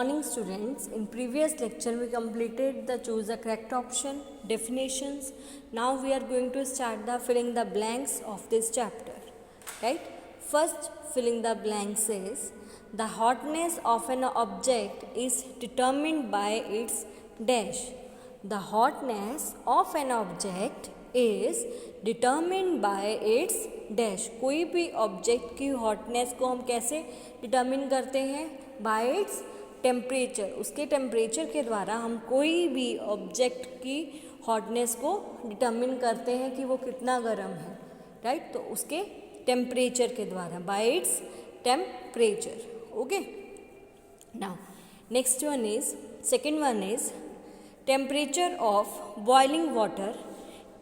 morning students. In previous lecture we completed the choose the correct option, definitions. Now we are going to start the filling the blanks of this chapter. Right? First filling the blanks is the hotness of an object is determined by its dash. The hotness of an object is determined by its dash. कोई भी object की hotness को हम कैसे determine करते हैं? Bye its temperature. उसके temperature के द्वारा हम कोई भी ऑब्जेक्ट की हॉटनेस को डिटर्मिन करते हैं कि वो कितना गर्म है. राइट? तो उसके टेम्परेचर के द्वारा, bye its temperature. Okay. Now next one is, second one is temperature of boiling water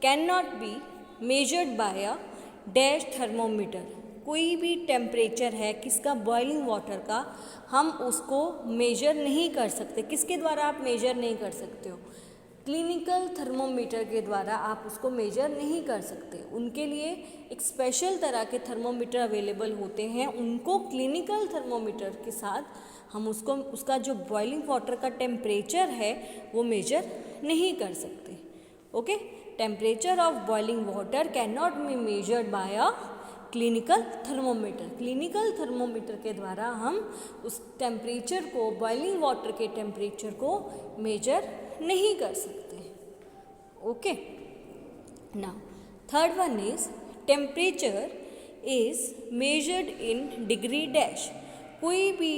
cannot be measured by a dash thermometer. कोई भी टेम्परेचर है किसका, बॉइलिंग वाटर का, हम उसको मेजर नहीं कर सकते. किसके द्वारा आप मेजर नहीं कर सकते हो? क्लिनिकल थर्मोमीटर के द्वारा आप उसको मेजर नहीं कर सकते. उनके लिए एक स्पेशल तरह के थर्मोमीटर अवेलेबल होते हैं. उनको क्लिनिकल थर्मोमीटर के साथ हम उसका जो बॉइलिंग वाटर का टेम्परेचर है वो मेजर नहीं कर सकते. Okay. Temperature of boiling water can not be measured by a clinical thermometer. Clinical thermometer के द्वारा हम उस टेम्परेचर को, बॉइलिंग वाटर के टेम्परेचर को मेजर नहीं कर सकते. Okay. Now third one is temperature is measured in degree dash. कोई भी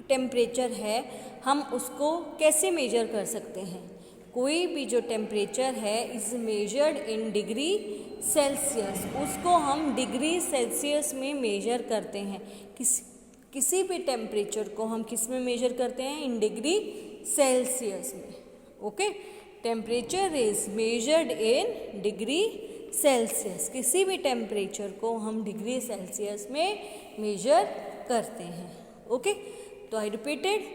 टेम्परेचर है हम उसको कैसे मेजर कर सकते हैं? कोई भी जो टेम्परेचर है is measured in degree Celsius. उसको हम डिग्री सेल्सियस में मेजर करते हैं. किसी भी टेम्परेचर को हम किस में मेजर करते हैं? इन डिग्री सेल्सियस में. Okay. Temperature is measured in degree Celsius. किसी भी टेम्परेचर को हम डिग्री सेल्सियस में मेजर करते हैं. ओके. तो I repeated,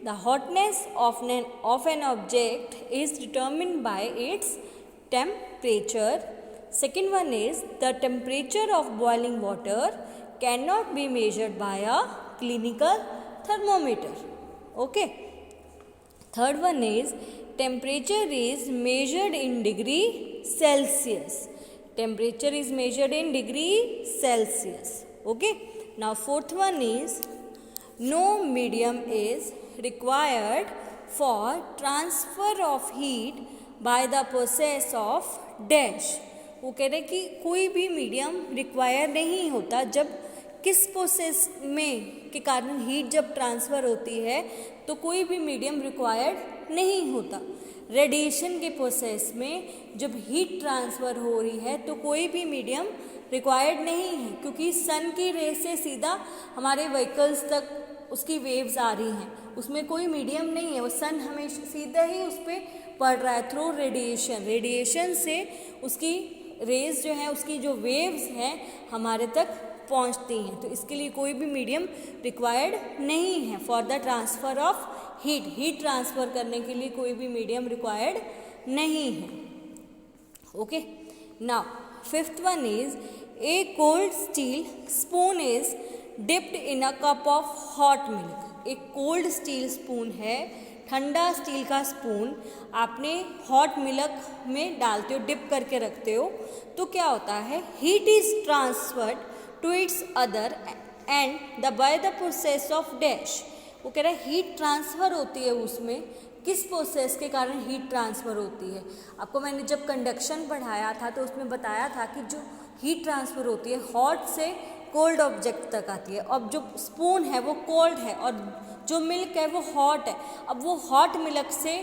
the hotness of an object is determined bye its temperature. Second one is the temperature of boiling water can not be measured by a clinical thermometer. Okay. Third one is temperature is measured in degree Celsius. Temperature is measured in degree Celsius. Okay. Now fourth one is no medium is required for transfer of heat by the process of dash. वो कह रहे कि कोई भी medium require नहीं होता. जब किस प्रोसेस में के कारण हीट जब ट्रांसफ़र होती है तो कोई भी मीडियम रिक्वायर्ड नहीं होता. रेडिएशन के प्रोसेस में जब हीट ट्रांसफ़र हो रही है तो कोई भी मीडियम रिक्वायर्ड नहीं है, क्योंकि सन की रे से सीधा हमारे व्हीकल्स तक उसकी वेव्स आ रही हैं. उसमें कोई मीडियम नहीं है. वो सन हमेशा सीधा ही उस पर पड़ रहा है थ्रू रेडिएशन. रेडिएशन से उसकी रेज जो है, उसकी जो वेव्स हैं हमारे तक पहुंचती हैं. तो इसके लिए कोई भी मीडियम रिक्वायर्ड नहीं है for the transfer of heat. Heat transfer करने के लिए कोई भी मीडियम रिक्वायर्ड नहीं है. Okay. Now fifth one is a cold steel spoon is dipped in a cup of hot milk. एक कोल्ड स्टील स्पून है, ठंडा स्टील का स्पून आपने हॉट मिल्क में डालते हो, डिप करके रखते हो, तो क्या होता है? Heat is transferred to its other end the by the process of dash. वो कह रहा है हीट ट्रांसफ़र होती है उसमें. किस प्रोसेस के कारण हीट ट्रांसफ़र होती है? आपको मैंने जब कंडक्शन पढ़ाया था तो उसमें बताया था कि जो हीट ट्रांसफ़र होती है हॉट से कोल्ड ऑब्जेक्ट तक आती है. अब जो स्पून है वो कोल्ड है और जो मिल्क है वो हॉट है. अब वो हॉट मिल्क से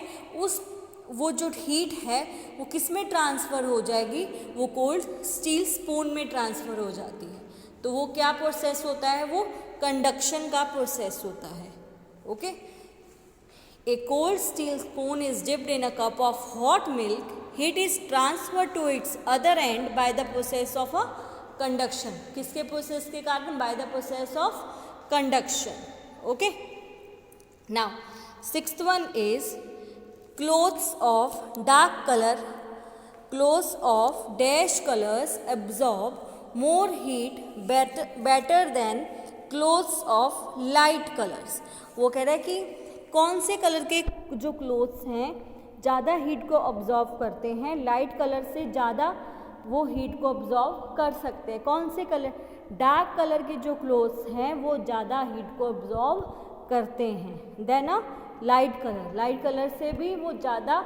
वो जो हीट है वो किस में ट्रांसफ़र हो जाएगी? वो कोल्ड स्टील स्पून में ट्रांसफ़र हो जाती है. तो वो क्या प्रोसेस होता है? वो कंडक्शन का प्रोसेस होता है. Okay. A cold steel spoon is dipped in a cup of hot milk. Heat is transfer to its other end by the process of a conduction. किसके प्रोसेस के कारण? By the process of conduction. Okay. Now sixth one is clothes of dark colour, clothes of dash colours absorb more heat better than clothes of light colours. वो कह रहा है कि कौन से कलर के जो क्लोथ्स हैं ज़्यादा हीट को ऑब्जॉर्व करते हैं, लाइट कलर से ज़्यादा वो हीट को ऑब्जॉर्व कर सकते हैं। कौन से कलर, डार्क कलर के जो क्लोथ्स हैं वो ज़्यादा हीट को ऑब्जॉर्व करते हैं देन अ लाइट कलर। लाइट कलर से भी वो ज़्यादा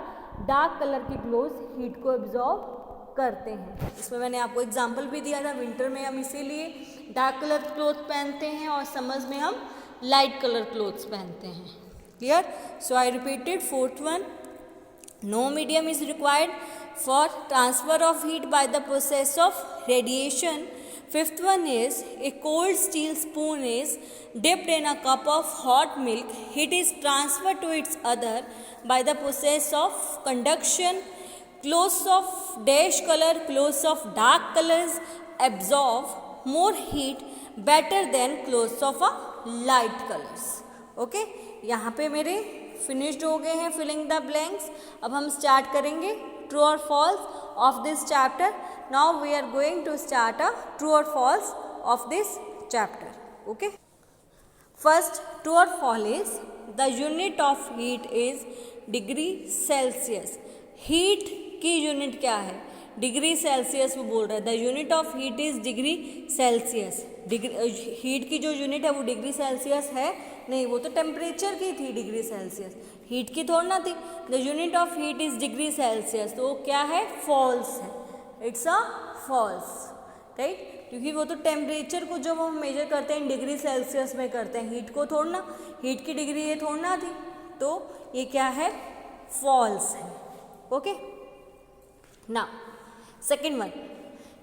डार्क कलर के क्लोथ्स हीट को ऑब्जॉर्व करते हैं। इसमें मैंने आपको एग्जांपल भी दिया था, विंटर में हम इसीलिए डार्क कलर क्लोथ पहनते हैं और समर्स में हम लाइट कलर क्लोथ्स पहनते हैं। Clear? So I repeated fourth one, no medium is required for transfer of heat by the process of radiation. Fifth one is a cold steel spoon is dipped in a cup of hot milk. Heat is transferred to its other by the process of conduction. Clothes of dash color, clothes of dark colors absorb more heat better than clothes of a light colors. Okay? यहाँ पे मेरे finished हो गए हैं filling the blanks. अब हम start करेंगे true or false of this chapter. Now we are going to start a true or false of this chapter. Okay? First, true or false is the unit of heat is degree Celsius. Heat की unit क्या है? Degree Celsius वो बोल रहा है। The unit of heat is degree Celsius. Heat की जो unit है वो डिग्री सेल्सियस है नहीं, वो तो टेम्परेचर की थी डिग्री सेल्सियस, हीट की थोड़ी ना थी। The unit of heat is degree Celsius, तो क्या है? फॉल्स है, इट्स अ फॉल्स, राइट? क्योंकि वो तो टेम्परेचर को जब हम मेजर करते हैं डिग्री सेल्सियस में करते हैं, हीट को थोड़ा ना, हीट की डिग्री ये थोड़ा ना थी, तो ये क्या है? फॉल्स है। Okay, now second one,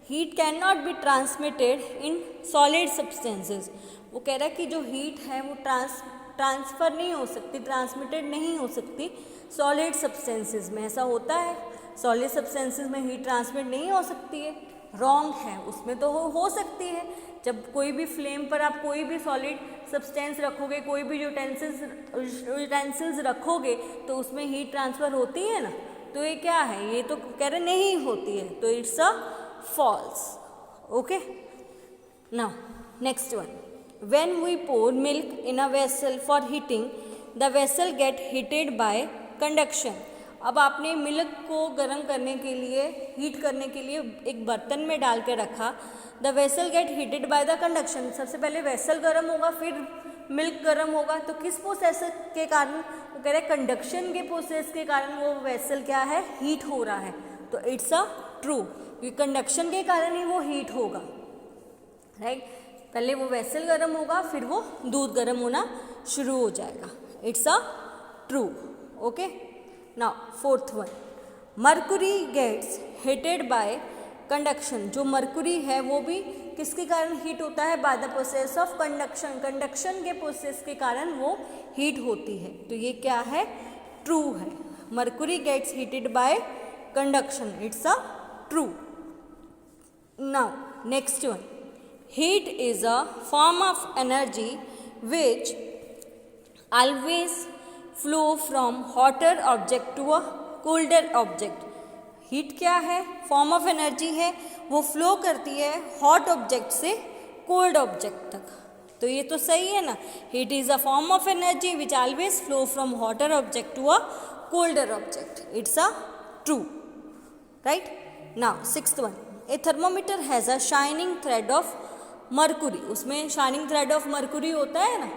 heat can not be transmitted in solid substances. वो कह रहा है कि जो हीट है वो ट्रांसफ़र नहीं हो सकती, ट्रांसमिटेड नहीं हो सकती सॉलिड सब्सटेंसेस में। ऐसा होता है? सॉलिड सब्सटेंसेस में हीट ट्रांसमिट नहीं हो सकती है, रॉन्ग है। उसमें तो हो सकती है। जब कोई भी फ्लेम पर आप कोई भी सॉलिड सब्सटेंस रखोगे, कोई भी यूटेंसिल्स रखोगे, तो उसमें हीट ट्रांसफ़र होती है ना। तो ये क्या है? ये तो कह रहे नहीं होती है, तो it's a false. Okay, now next one, when we pour milk in a vessel for heating the vessel get heated by conduction. अब आपने मिल्क को गर्म करने के लिए, हीट करने के लिए एक बर्तन में डाल के रखा, the vessel get heated by the conduction. सबसे पहले वेसल गर्म होगा, फिर मिल्क गर्म होगा। तो किस प्रोसेस के कारण? वो कह रहे हैं कंडक्शन के प्रोसेस के कारण वो वेसल क्या है? हीट हो रहा है। तो इट्स अ ट्रू, क्योंकि कंडक्शन के कारण ही वो हीट होगा, राइट? पहले वो वेसल गर्म होगा, फिर वो दूध गर्म होना शुरू हो जाएगा। It's a true. Okay, now fourth one, mercury gets heated by conduction. जो मर्कुरी है वो भी किसके कारण हीट होता है? By the process of conduction. Conduction के प्रोसेस के कारण वो हीट होती है। तो ये क्या है? ट्रू है। Mercury gets heated by conduction, it's a true. Now next one, heat is a form of energy which always flow from hotter object to a colder object. Heat क्या है? फॉर्म ऑफ एनर्जी है, वो flow करती है hot object से cold object तक। तो ये तो सही है ना? Heat is a form of energy which always flow from hotter object to a colder object, it's a true, right? Now sixth one, a thermometer has a shining thread of mercury. उसमें shining thread of mercury होता है ना,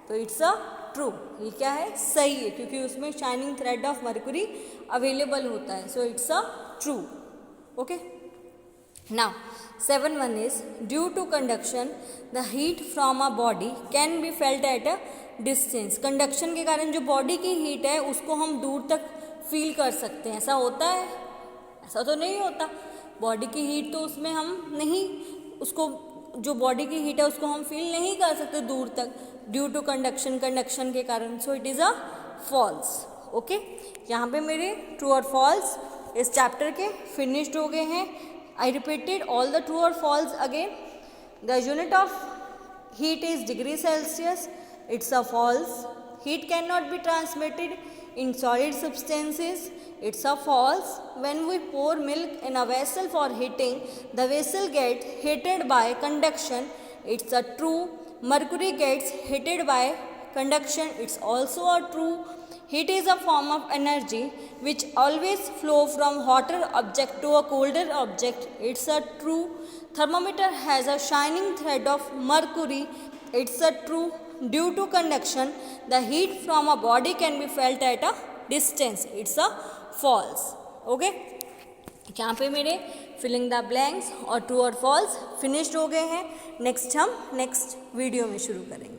तो it's a true. ये क्या है? सही है, क्योंकि उसमें shining thread of mercury available होता है। So it's a true. Okay, now seven one is, due to conduction the heat from a body can be felt at a distance. Conduction के कारण जो बॉडी की हीट है उसको हम दूर तक फील कर सकते हैं। ऐसा होता है? ऐसा तो नहीं होता। बॉडी की हीट तो उसमें हम नहीं, उसको जो बॉडी की हीट है उसको हम फील नहीं कर सकते दूर तक, ड्यू टू कंडक्शन, कंडक्शन के कारण। So it is a false. Okay, यहाँ पे मेरे ट्रू और फॉल्स इस चैप्टर के फिनिश्ड हो गए हैं। I repeated all the true और false again. The unit of heat is degree Celsius, it's a false. Heat can not be transmitted in solid substances, it's a false. When we pour milk in a vessel for heating, the vessel gets heated by conduction, it's a true. Mercury gets heated by conduction, it's also a true. Heat is a form of energy which always flow from hotter object to a colder object, it's a true. Thermometer has a shining thread of mercury, it's a true. Due to conduction, the heat from a body can be felt at a distance, it's a false. Okay, यहाँ पे मेरे filling the blanks और true और false finished हो गए हैं. Next हम next video में शुरू करेंगे.